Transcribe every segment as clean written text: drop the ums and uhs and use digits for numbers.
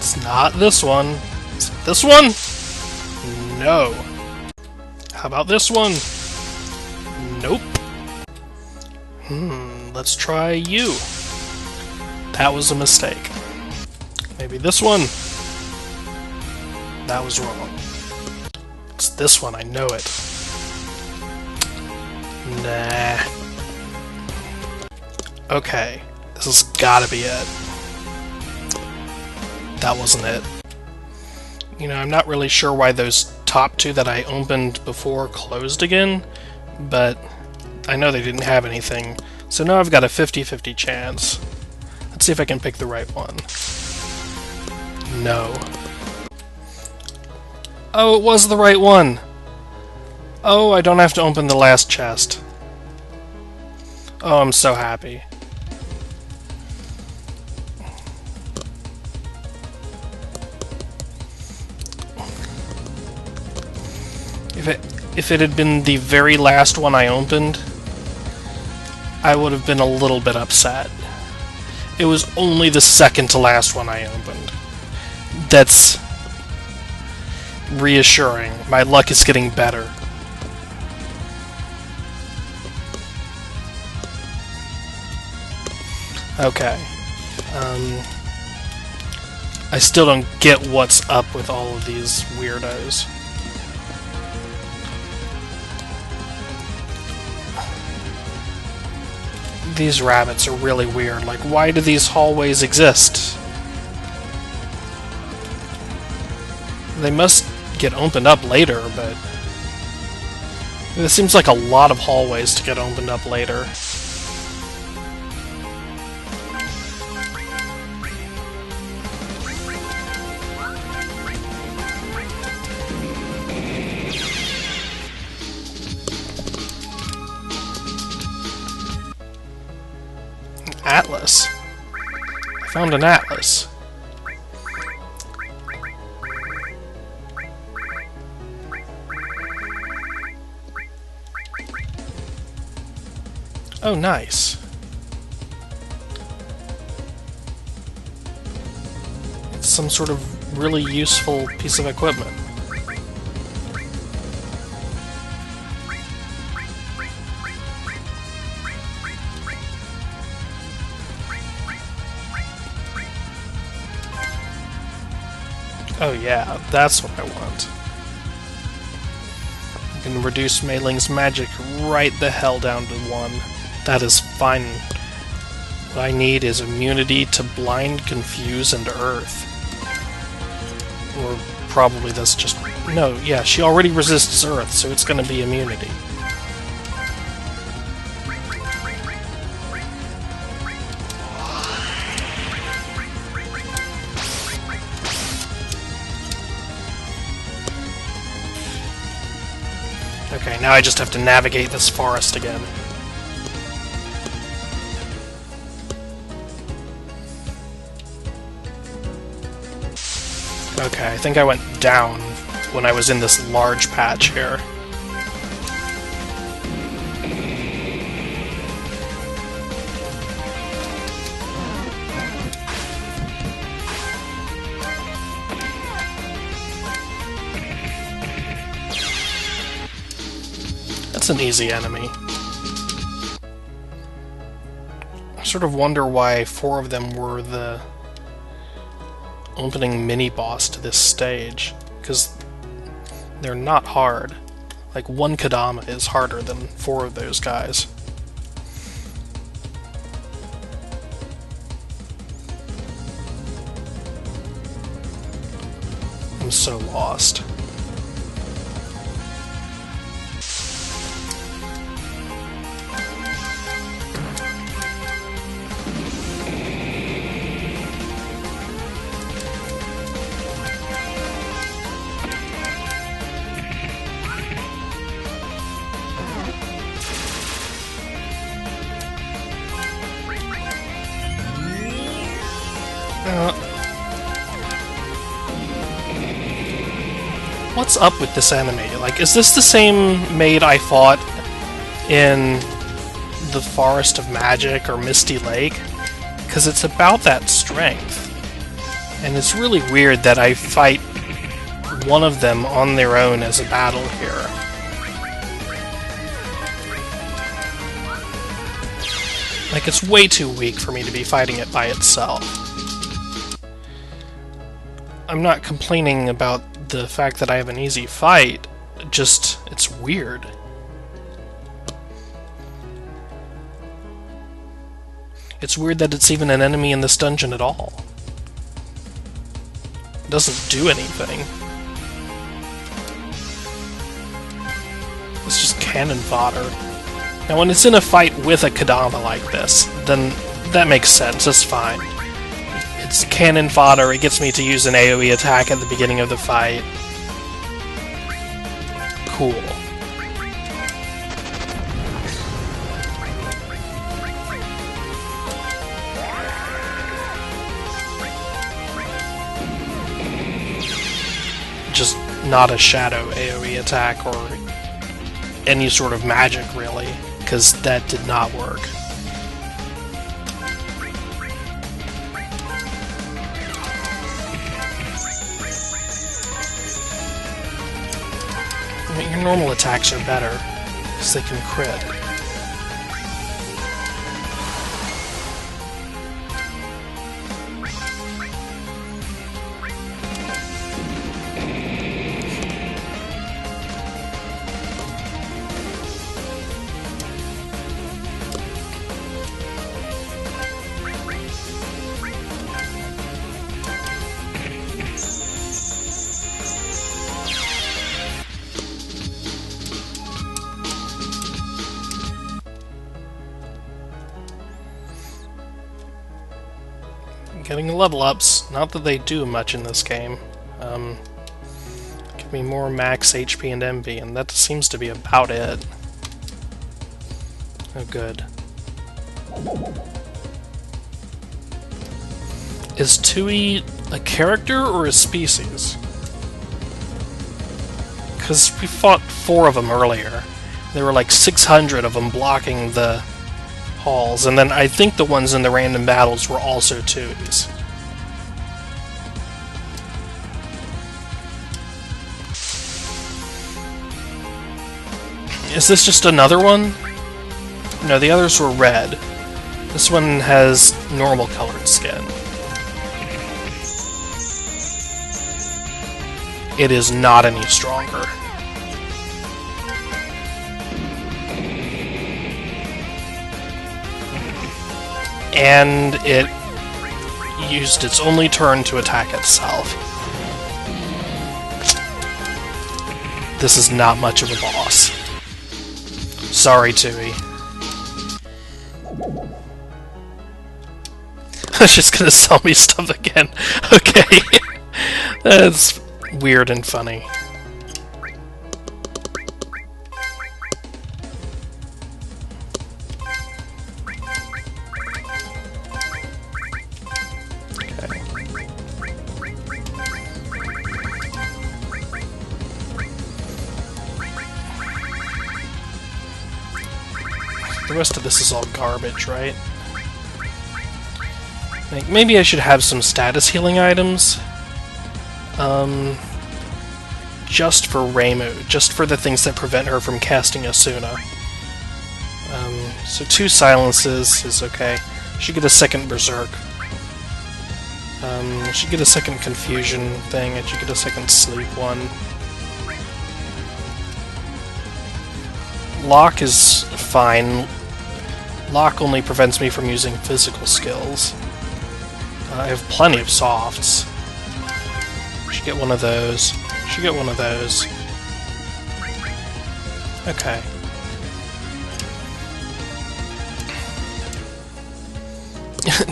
It's not this one. Is it this one? No. How about this one? Nope. Let's try you. That was a mistake. Maybe this one? That was wrong. It's this one, I know it. Nah. Okay, this has gotta be it. That wasn't it. You know, I'm not really sure why those top two that I opened before closed again, but I know they didn't have anything, so now I've got a 50-50 chance. Let's see if I can pick the right one. No. Oh, it was the right one! Oh, I don't have to open the last chest. Oh, I'm so happy. If it had been the very last one I opened, I would have been a little bit upset. It was only the second to last one I opened. That's reassuring. My luck is getting better. Okay. I still don't get what's up with all of these weirdos. These rabbits are really weird. Like, why do these hallways exist? They must get opened up later, but it seems like a lot of hallways to get opened up later. Atlas. I found an atlas. Oh, nice. It's some sort of really useful piece of equipment. Oh yeah, that's what I want. I can reduce Mei Ling's magic right the hell down to 1. That is fine. What I need is immunity to blind, confuse, and earth. Or probably that's just... No, yeah, she already resists earth, so it's gonna be immunity. Okay, now I just have to navigate this forest again. Okay, I think I went down when I was in this large patch here. That's an easy enemy. I sort of wonder why 4 of them were the opening mini-boss to this stage, because they're not hard. Like, 1 Kodama is harder than 4 of those guys. I'm so lost. What's up with this enemy? Like, is this the same maid I fought in the Forest of Magic or Misty Lake? Because it's about that strength. And it's really weird that I fight one of them on their own as a battle here. Like, it's way too weak for me to be fighting it by itself. I'm not complaining about the fact that I have an easy fight, just, it's weird. It's weird that it's even an enemy in this dungeon at all. It doesn't do anything. It's just cannon fodder. Now when it's in a fight with a Kadama like this, then that makes sense, it's fine. It's cannon fodder, it gets me to use an AoE attack at the beginning of the fight. Cool. Just not a shadow AoE attack or any sort of magic, really, because that did not work. Your normal attacks are better, because they can crit. Getting level ups, not that they do much in this game. Give me more max HP and MP, and that seems to be about it. Oh, good. Is Touhou a character or a species? Because we fought 4 of them earlier. There were like 600 of them blocking the halls, and then I think the ones in the random battles were also Touhous. Is this just another one? No, the others were red. This one has normal colored skin. It is not any stronger. And it used its only turn to attack itself. This is not much of a boss. Sorry, Touhou. She's gonna sell me stuff again. Okay. That's weird and funny. The rest of this is all garbage, right? Like, maybe I should have some status healing items. Just for Reimu, just for the things that prevent her from casting Asuna. So 2 silences is okay. Should get a second Berserk. Should get a second Confusion thing. I should get a second Sleep one. Lock is fine. Lock only prevents me from using physical skills. I have plenty of softs. Should get one of those. Should get one of those. Okay.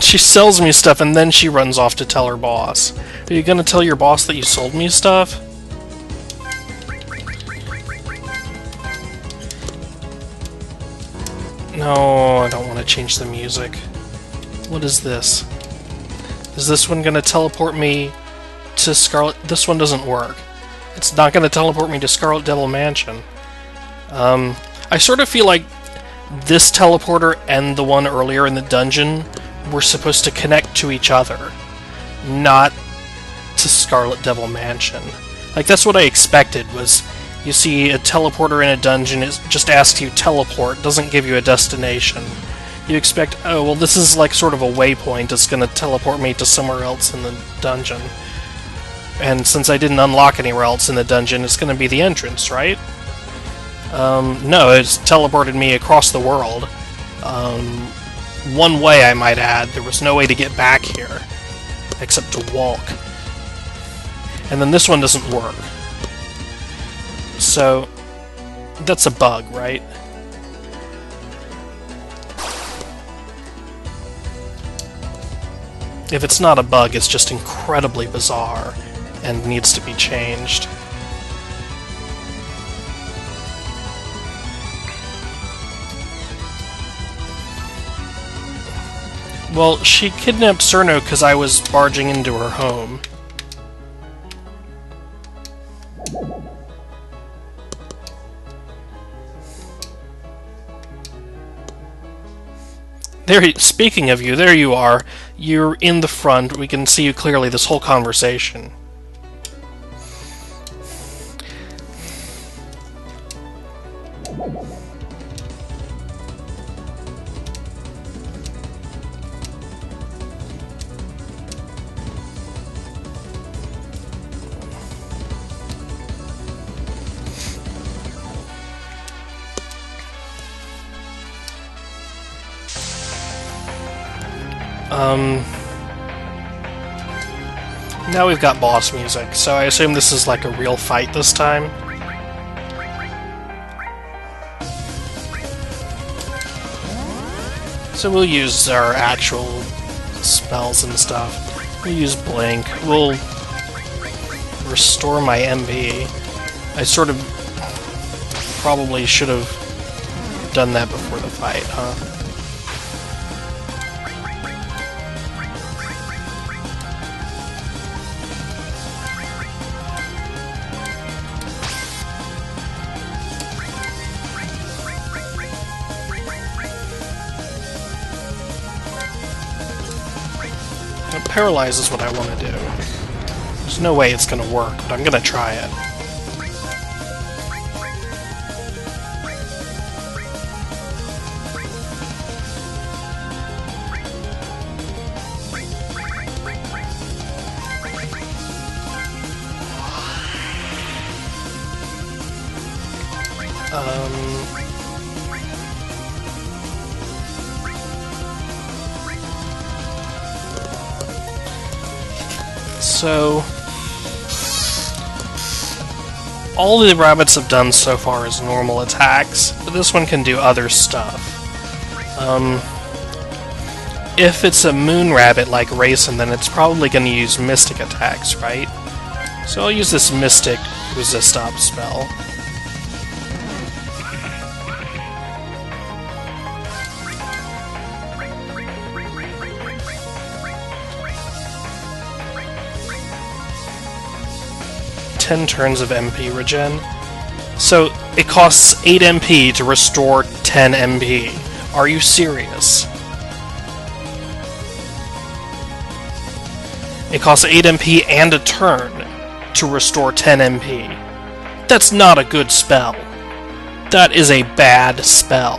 She sells me stuff and then she runs off to tell her boss. Are you gonna tell your boss that you sold me stuff? No, I don't want to change the music. What is this? Is this one gonna teleport me to Scarlet? This one doesn't work. It's not gonna teleport me to Scarlet Devil Mansion. I sort of feel like this teleporter and the one earlier in the dungeon were supposed to connect to each other, not to Scarlet Devil Mansion. Like, that's what I expected, was you see a teleporter in a dungeon, it just asks you teleport, doesn't give you a destination. You expect, oh, well, this is like sort of a waypoint, it's going to teleport me to somewhere else in the dungeon. And since I didn't unlock anywhere else in the dungeon, it's going to be the entrance, right? No, it's teleported me across the world. One way, I might add. There was no way to get back here, except to walk. And then this one doesn't work. So, that's a bug, right? If it's not a bug, it's just incredibly bizarre and needs to be changed. Well, she kidnapped Cerno because I was barging into her home. There, speaking of you, there you are. You're in the front. We can see you clearly this whole conversation. Now we've got boss music, so I assume this is like a real fight this time. So we'll use our actual spells and stuff. We'll use Blink. We'll restore my MB. I sort of probably should have done that before the fight, huh? Paralyze is what I want to do. There's no way it's going to work, but I'm going to try it. So, all the rabbits have done so far is normal attacks, but this one can do other stuff. If it's a moon rabbit like Raisin, then it's probably going to use mystic attacks, right? So I'll use this mystic resist up spell. Turns of MP regen. So it costs 8 MP to restore 10 MP. Are you serious? It costs 8 MP and a turn to restore 10 MP. That's not a good spell. That is a bad spell.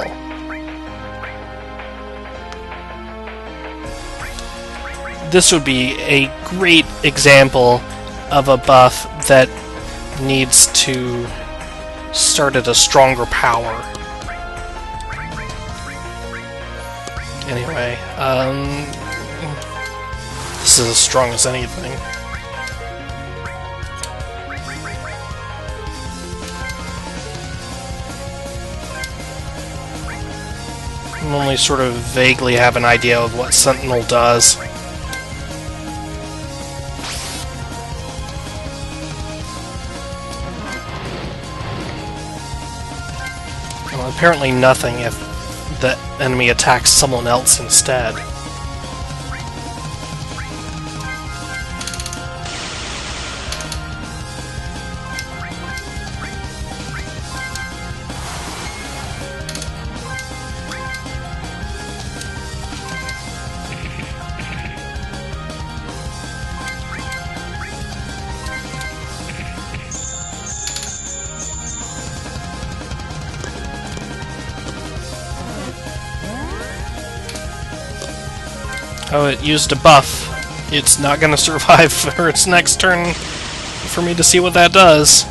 This would be a great example of a buff that needs to start at a stronger power. Anyway, this is as strong as anything. I only sort of vaguely have an idea of what Sentinel does. Apparently nothing if the enemy attacks someone else instead. Oh, it used a buff. It's not gonna survive for its next turn for me to see what that does.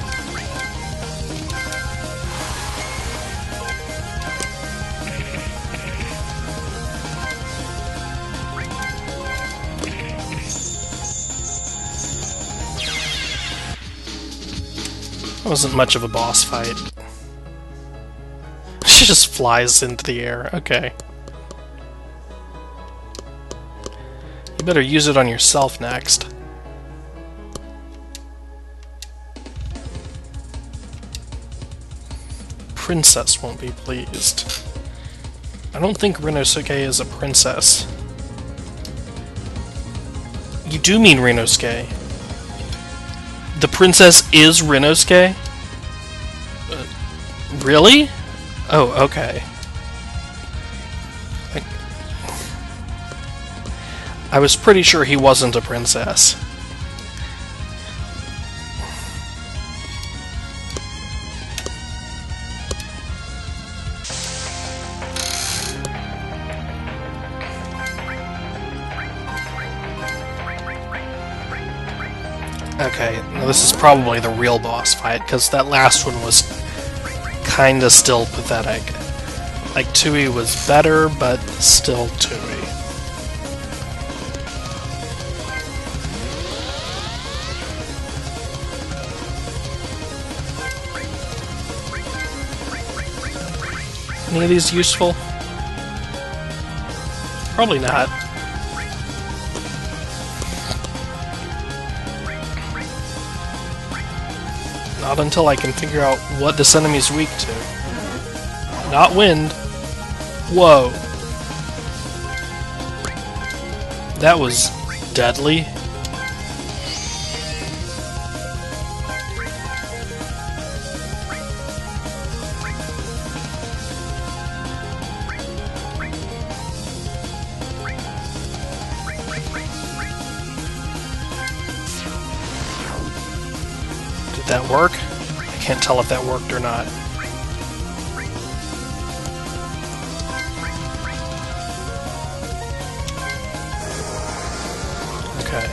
That wasn't much of a boss fight. She just flies into the air. Okay. You better use it on yourself next. Princess won't be pleased. I don't think Rinosuke is a princess. You do mean Rinosuke. The princess is Rinosuke? Really? Oh, okay. I was pretty sure he wasn't a princess. Okay, now this is probably the real boss fight, because that last one was kinda still pathetic. Like, Touhou was better, but still Touhou. Any of these useful? Probably not. Not until I can figure out what this enemy's weak to. Not wind. Whoa. That was deadly. Did that work? I can't tell if that worked or not. Okay.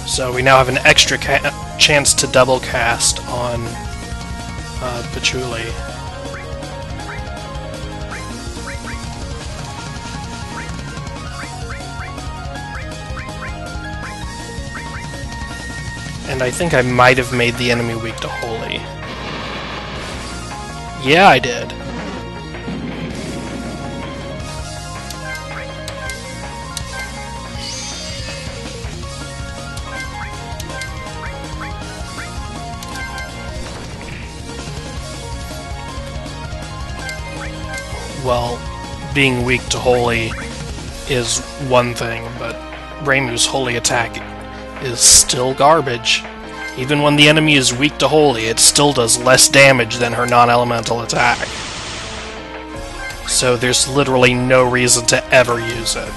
So we now have an extra chance to double cast on Patchouli. And I think I might have made the enemy weak to Holy. Yeah, I did. Well, being weak to Holy is one thing, but Reimu's Holy attack is still garbage. Even when the enemy is weak to Holy, it still does less damage than her non-elemental attack. So there's literally no reason to ever use it.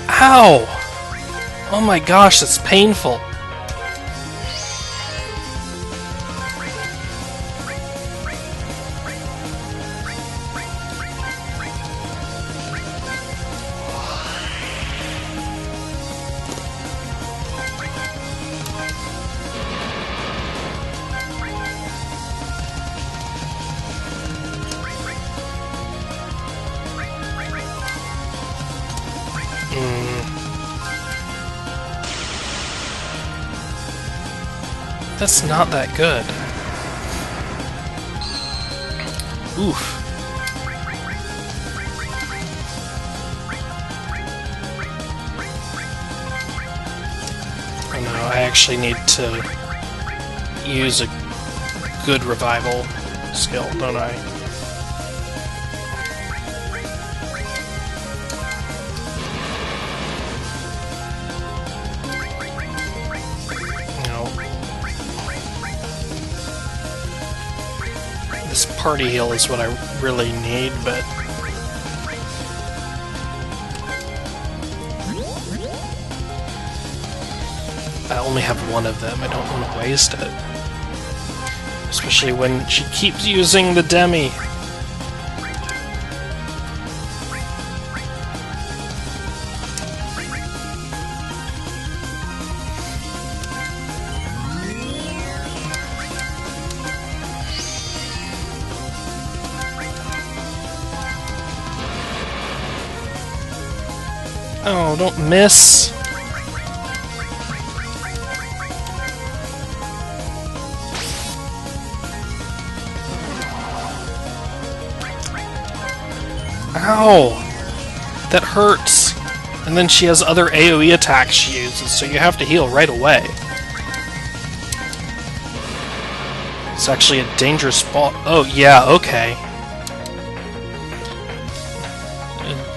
Ow! Oh my gosh, that's painful. That's not that good. Oof. Oh no, I actually need to use a good revival skill, don't I? This party heal is what I really need, but... only have one of them. I don't want to waste it. Especially when she keeps using the Demi. Oh, don't miss. Ow! That hurts. And then she has other AoE attacks she uses, so you have to heal right away. It's actually a dangerous spot. Oh, yeah, okay.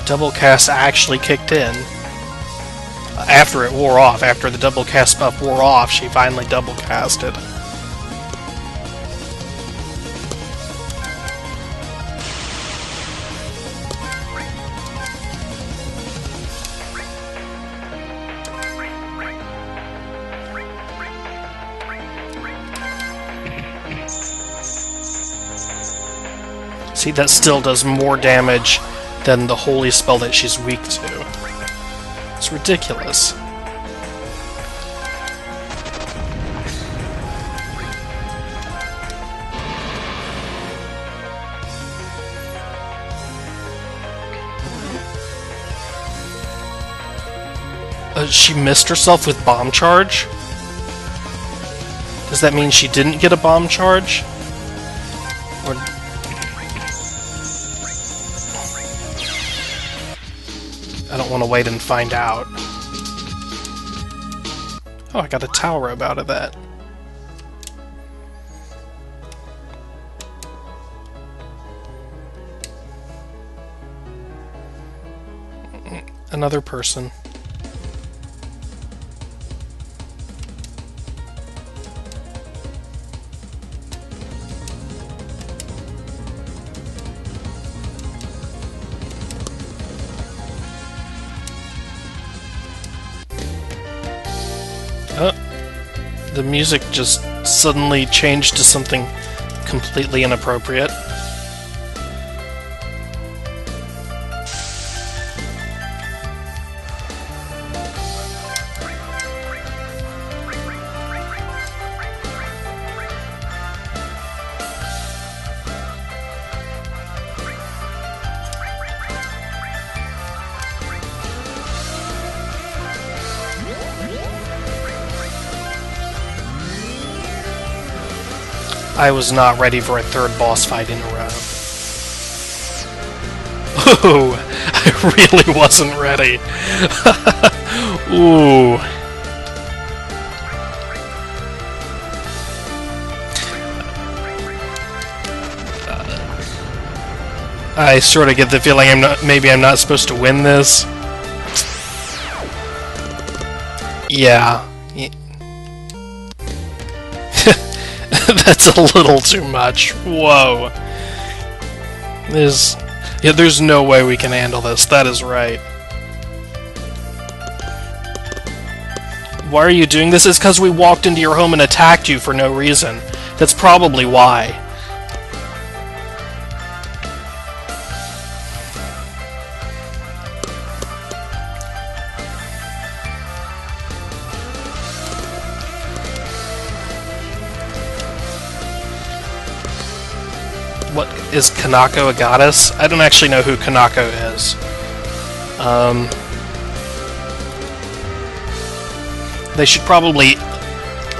Double cast actually kicked in. After it wore off, after the double cast buff wore off, she finally double casted. See, that still does more damage than the holy spell that she's weak to. It's ridiculous. She missed herself with bomb charge? Does that mean she didn't get a bomb charge? Or... I don't want to wait and find out. Oh, I got a towel robe out of that. Another person. Oh, the music just suddenly changed to something completely inappropriate. I was not ready for a third boss fight in a row. Ooh, I really wasn't ready. Ooh. I sort of get the feeling maybe I'm not supposed to win this. Yeah. That's a little too much. Whoa. There's no way we can handle this. That is right. Why are you doing this? It's because we walked into your home and attacked you for no reason. That's probably why. What, is Kanako a goddess? I don't actually know who Kanako is. They should probably,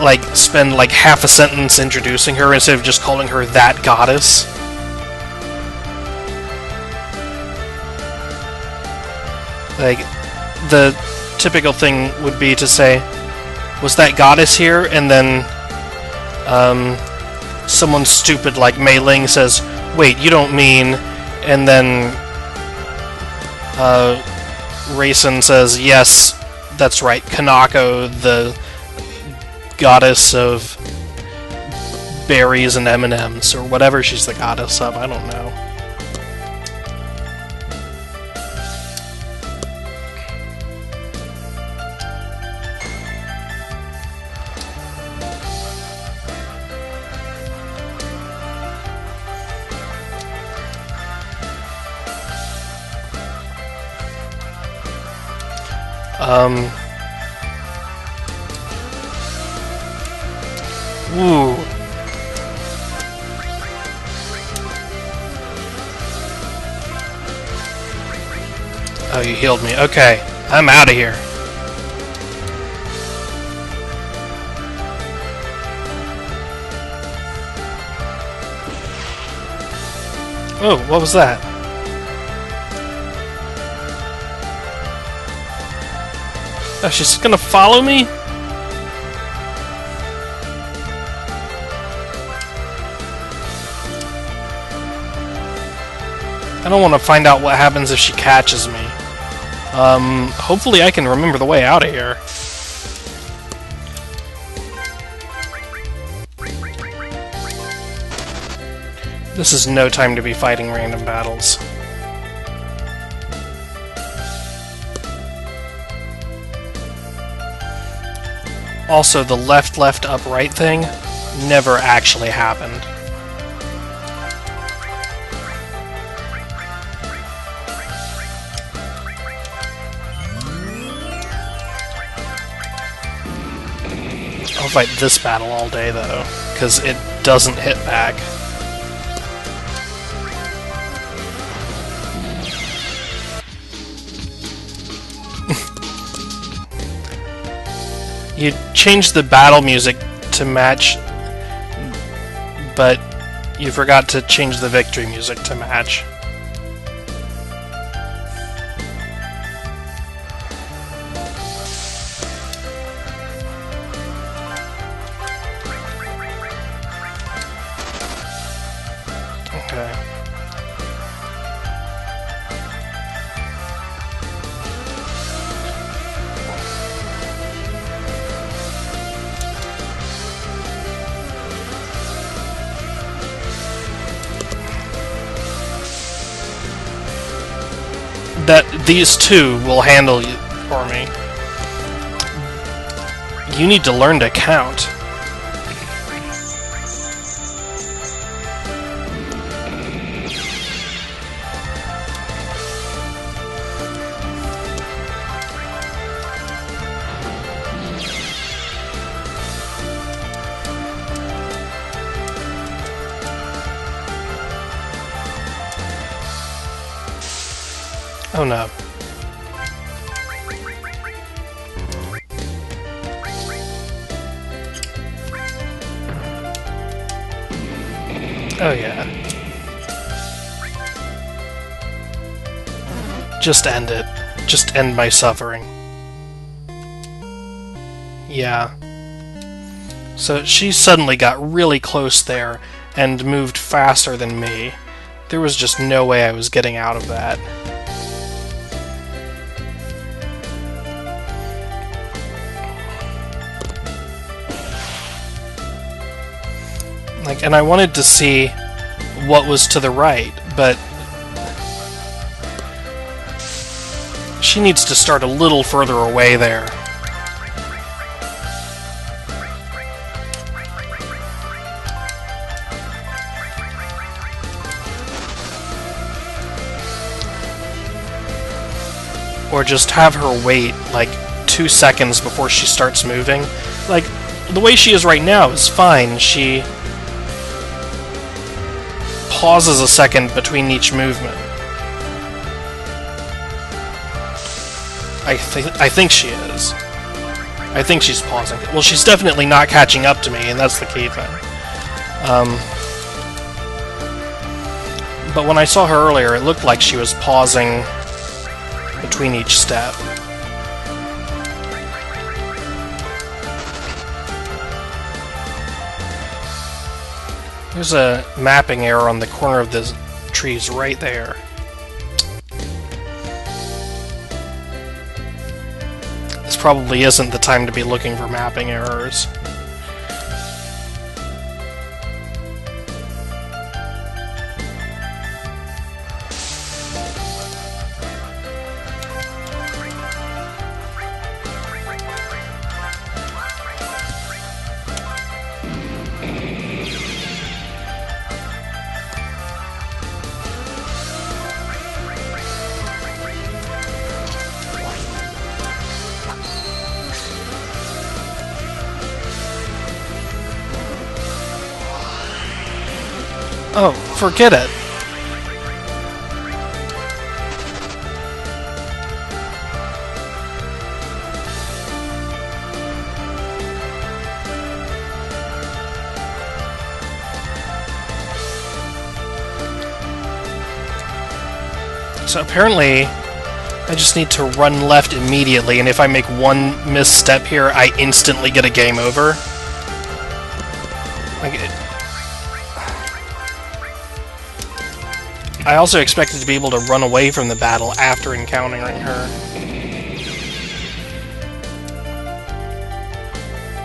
like, spend, like, half a sentence introducing her instead of just calling her that goddess. Like, the typical thing would be to say, was that goddess here? And then, someone stupid like Mei Ling says, wait, you don't mean... And then, Raisin says, yes, that's right, Kanako, the goddess of berries and M&Ms, or whatever she's the goddess of, I don't know. Ooh. Oh, you healed me. Okay, I'm out of here. Oh, what was that? Oh, she's gonna follow me? I don't want to find out what happens if she catches me. Hopefully I can remember the way out of here. This is no time to be fighting random battles. Also, the left, up, right thing never actually happened. I'll fight this battle all day, though, because it doesn't hit back. You changed the battle music to match, but you forgot to change the victory music to match. Okay. That these two will handle you for me. You need to learn to count. Oh no. Oh yeah. Just end it. Just end my suffering. Yeah. So she suddenly got really close there and moved faster than me. There was just no way I was getting out of that. And I wanted to see what was to the right, but she needs to start a little further away there. Or just have her wait, like, 2 seconds before she starts moving. Like, the way she is right now is fine. She pauses a second between each movement. I think she is. I think she's pausing. Well, she's definitely not catching up to me, and that's the key thing. But when I saw her earlier, it looked like she was pausing between each step. There's a mapping error on the corner of the trees right there. This probably isn't the time to be looking for mapping errors. Oh, forget it. So apparently, I just need to run left immediately, and if I make one misstep here, I instantly get a game over. I also expected to be able to run away from the battle after encountering her.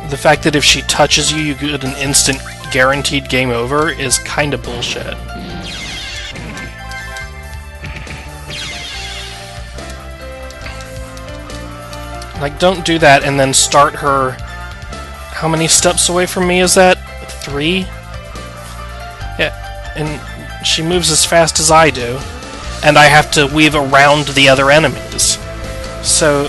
The fact that if she touches you, you get an instant guaranteed game over is kinda bullshit. Like, don't do that and then start her... How many steps away from me is that? 3? Yeah, and she moves as fast as I do, and I have to weave around the other enemies. So...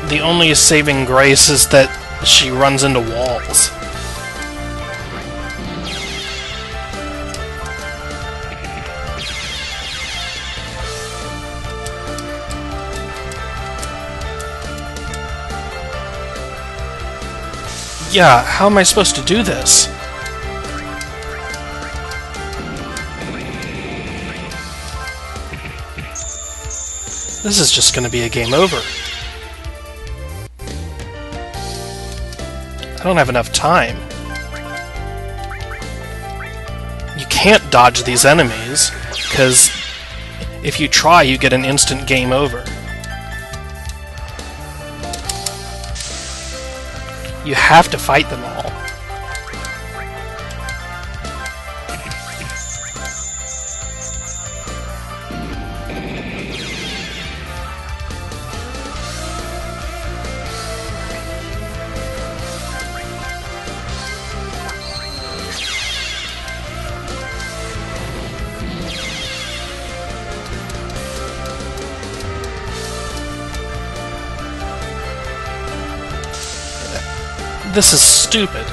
The only saving grace is that she runs into walls. Yeah, how am I supposed to do this? This is just gonna be a game over. I don't have enough time. You can't dodge these enemies, because if you try, you get an instant game over. You have to fight them all. This is stupid.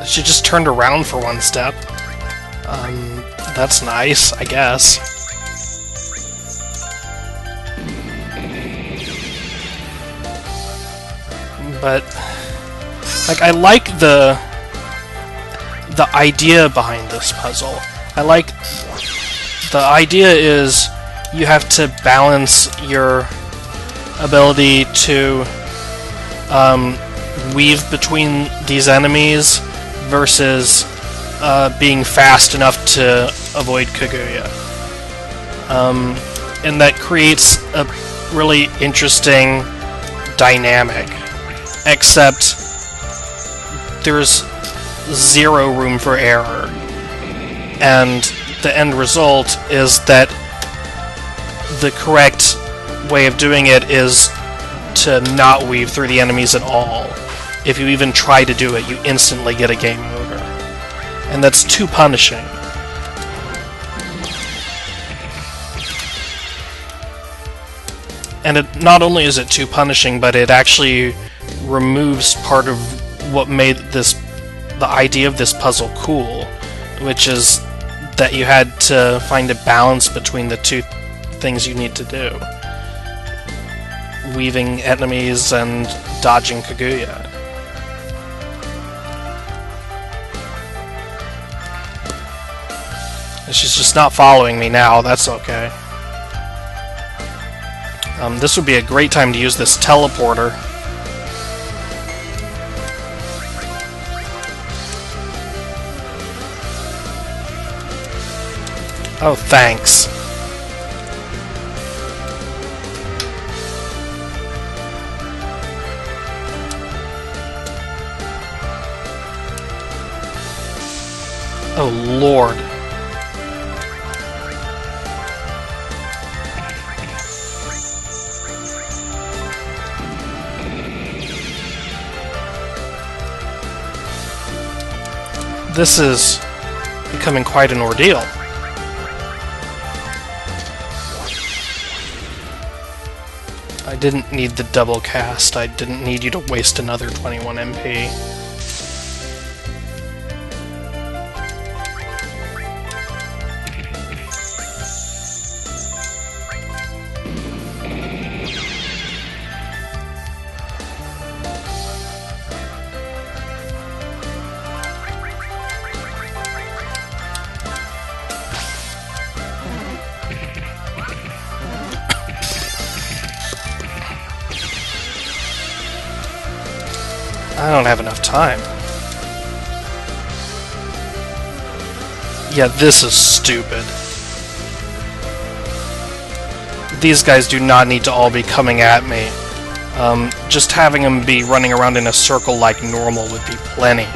She just turned around for one step. That's nice, I guess. But, like, I like the idea behind this puzzle. I like... The idea is you have to balance your ability to weave between these enemies versus being fast enough to avoid Kaguya. And that creates a really interesting dynamic, except there's zero room for error, and the end result is that the correct way of doing it is to not weave through the enemies at all. If you even try to do it, you instantly get a game over. And that's too punishing. And it not only is it too punishing, but it actually removes part of what made the idea of this puzzle cool, which is that you had to find a balance between the two things you need to do. Weaving enemies and dodging Kaguya. She's just not following me now, that's okay. This would be a great time to use this teleporter. Oh, thanks. Oh, Lord. This is becoming quite an ordeal. I didn't need the double cast. I didn't need you to waste another 21 MP. I don't have enough time. Yeah, this is stupid. These guys do not need to all be coming at me. Just having them be running around in a circle like normal would be plenty.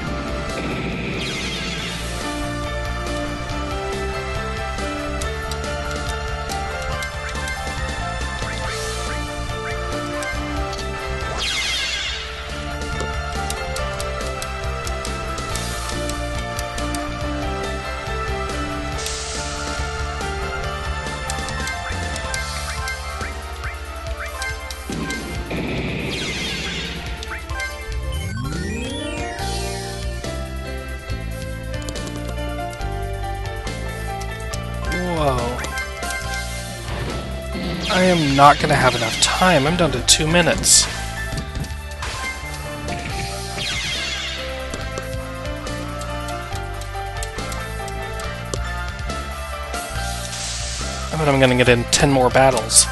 Whoa. I am not going to have enough time. I'm down to 2 minutes. I bet I'm going to get in 10 more battles.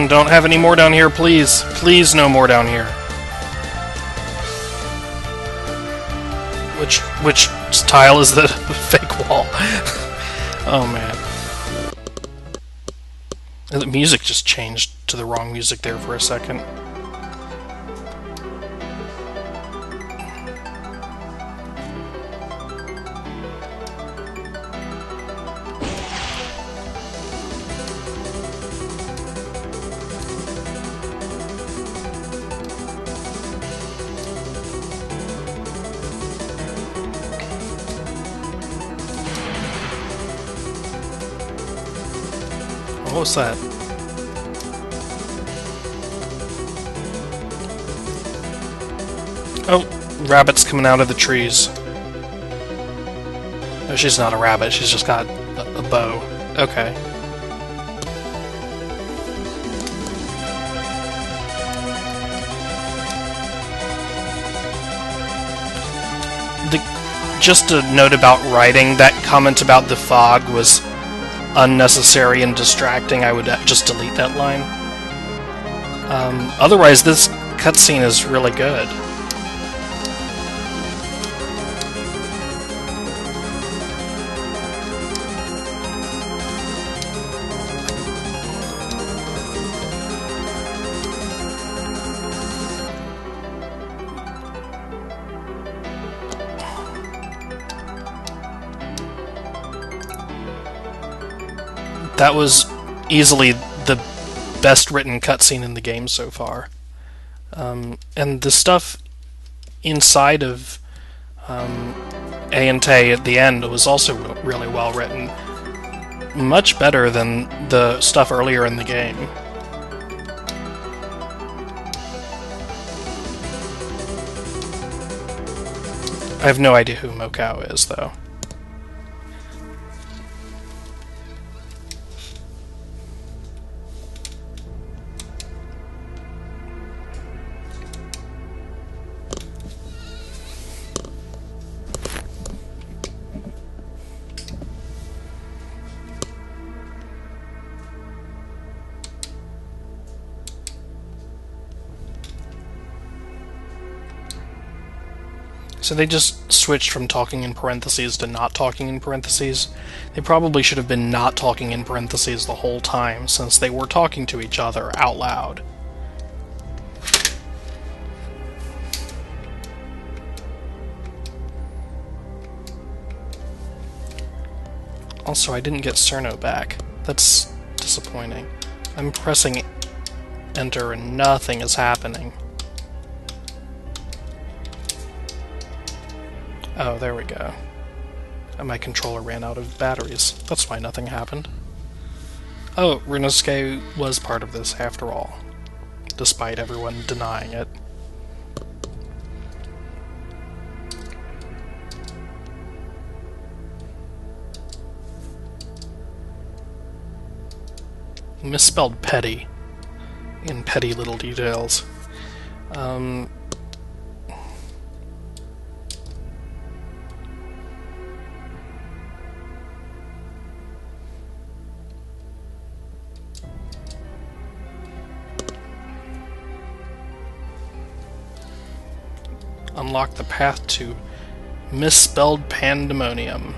Don't have any more down here, please. Please, no more down here. Which tile is the fake wall? Oh, man. The music just changed to the wrong music there for a second. What was that? Oh, rabbits coming out of the trees. No, she's not a rabbit, she's just got a bow. Okay. Just a note about writing, that comment about the fog was unnecessary and distracting. I would just delete that line. Otherwise, this cutscene is really good. That was easily the best written cutscene in the game so far. And the stuff inside of A&T at the end was also really well written. Much better than the stuff earlier in the game. I have no idea who Mokao is, though. So they just switched from talking in parentheses to not talking in parentheses. They probably should have been not talking in parentheses the whole time, since they were talking to each other out loud. Also, I didn't get Cerno back. That's disappointing. I'm pressing enter and nothing is happening. Oh, there we go. And my controller ran out of batteries. That's why nothing happened. Oh, Ryunosuke was part of this after all, despite everyone denying it. Misspelled petty in petty little details. Unlock the path to misspelled pandemonium.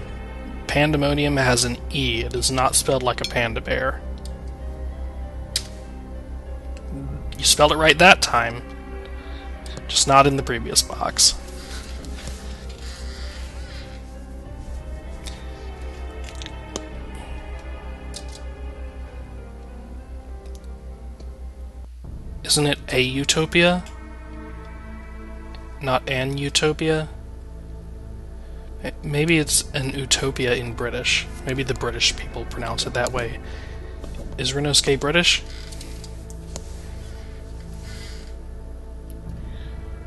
Pandemonium has an E. It is not spelled like a panda bear. You spelled it right that time, just not in the previous box. Isn't it a utopia? Not an utopia? Maybe it's an utopia in British. Maybe the British people pronounce it that way. Is Ryunosuke British?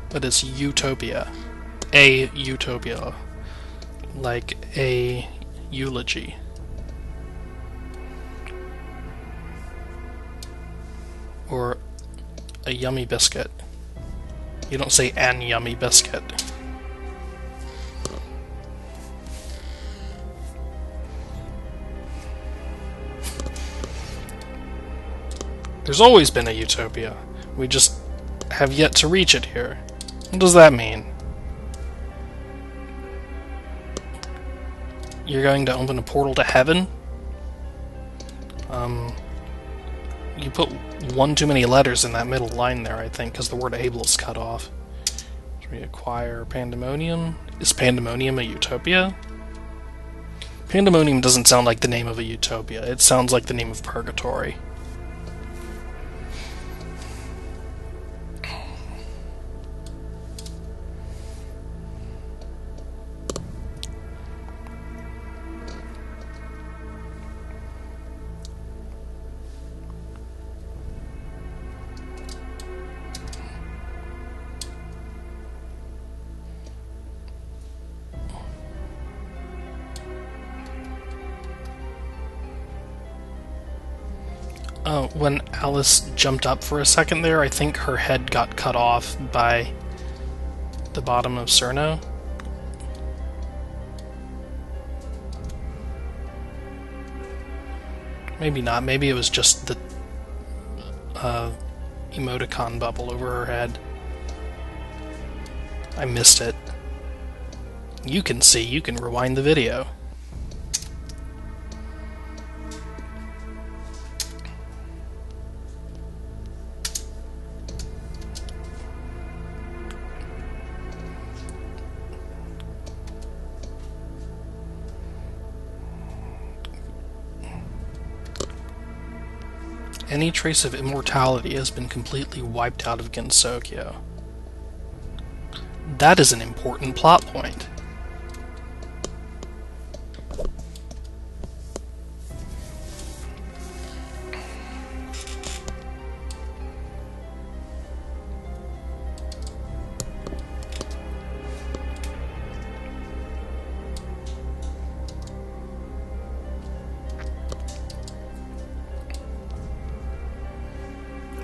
But it's utopia. A utopia. Like a eulogy. Or a yummy biscuit. You don't say an yummy biscuit. There's always been a utopia. We just have yet to reach it here. What does that mean? You're going to open a portal to heaven? You put one too many letters in that middle line there, I think, because the word able is cut off. Should we acquire Pandemonium? Is Pandemonium a utopia? Pandemonium doesn't sound like the name of a utopia. It sounds like the name of purgatory. When Alice jumped up for a second there, I think her head got cut off by the bottom of Cerno. Maybe not. Maybe it was just the emoticon bubble over her head. I missed it. You can see. You can rewind the video. Any trace of immortality has been completely wiped out of Gensokyo. That is an important plot point.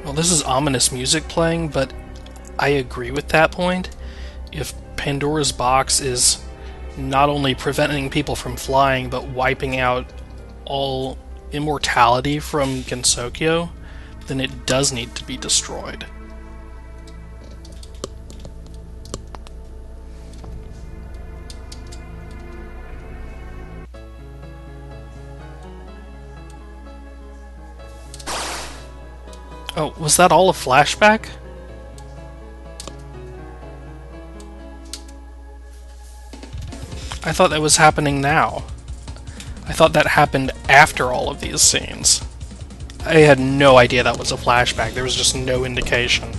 Well, this is ominous music playing, but I agree with that point. If Pandora's box is not only preventing people from flying, but wiping out all immortality from Gensokyo, then it does need to be destroyed. Oh, was that all a flashback? I thought that was happening now. I thought that happened after all of these scenes. I had no idea that was a flashback. There was just no indication.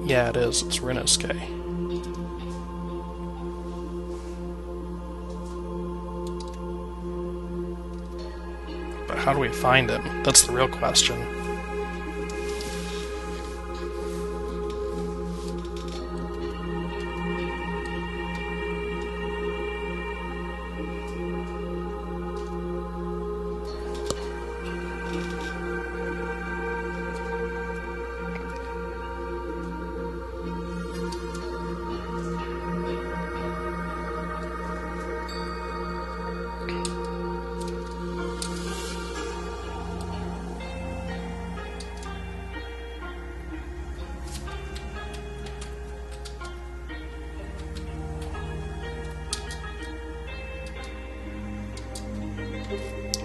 Yeah, it is. It's Rinosuke. But how do we find him? That's the real question.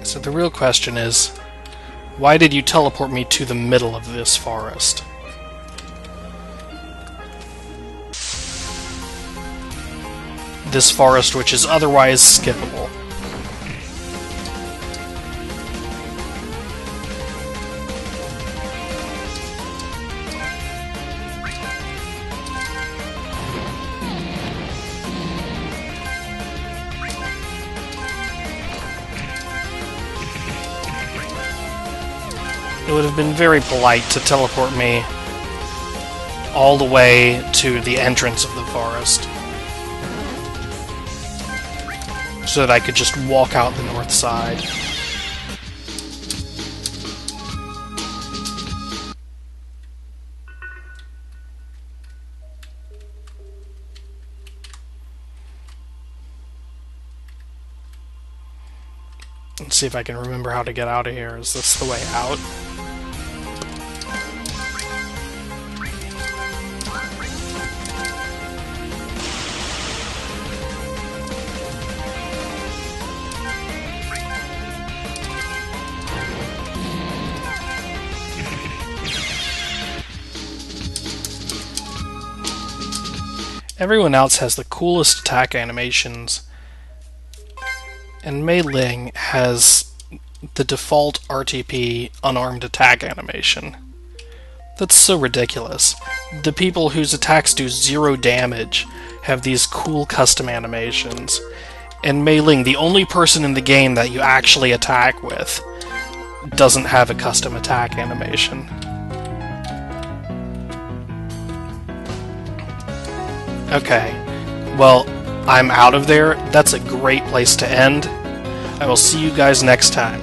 So the real question is, why did you teleport me to the middle of this forest? This forest which is otherwise skippable. It would have been very polite to teleport me all the way to the entrance of the forest, so that I could just walk out the north side. Let's see if I can remember how to get out of here. Is this the way out? Everyone else has the coolest attack animations, and Mei Ling has the default RTP unarmed attack animation. That's so ridiculous. The people whose attacks do 0 damage have these cool custom animations, and Mei Ling, the only person in the game that you actually attack with, doesn't have a custom attack animation. Okay, well, I'm out of there. That's a great place to end. I will see you guys next time.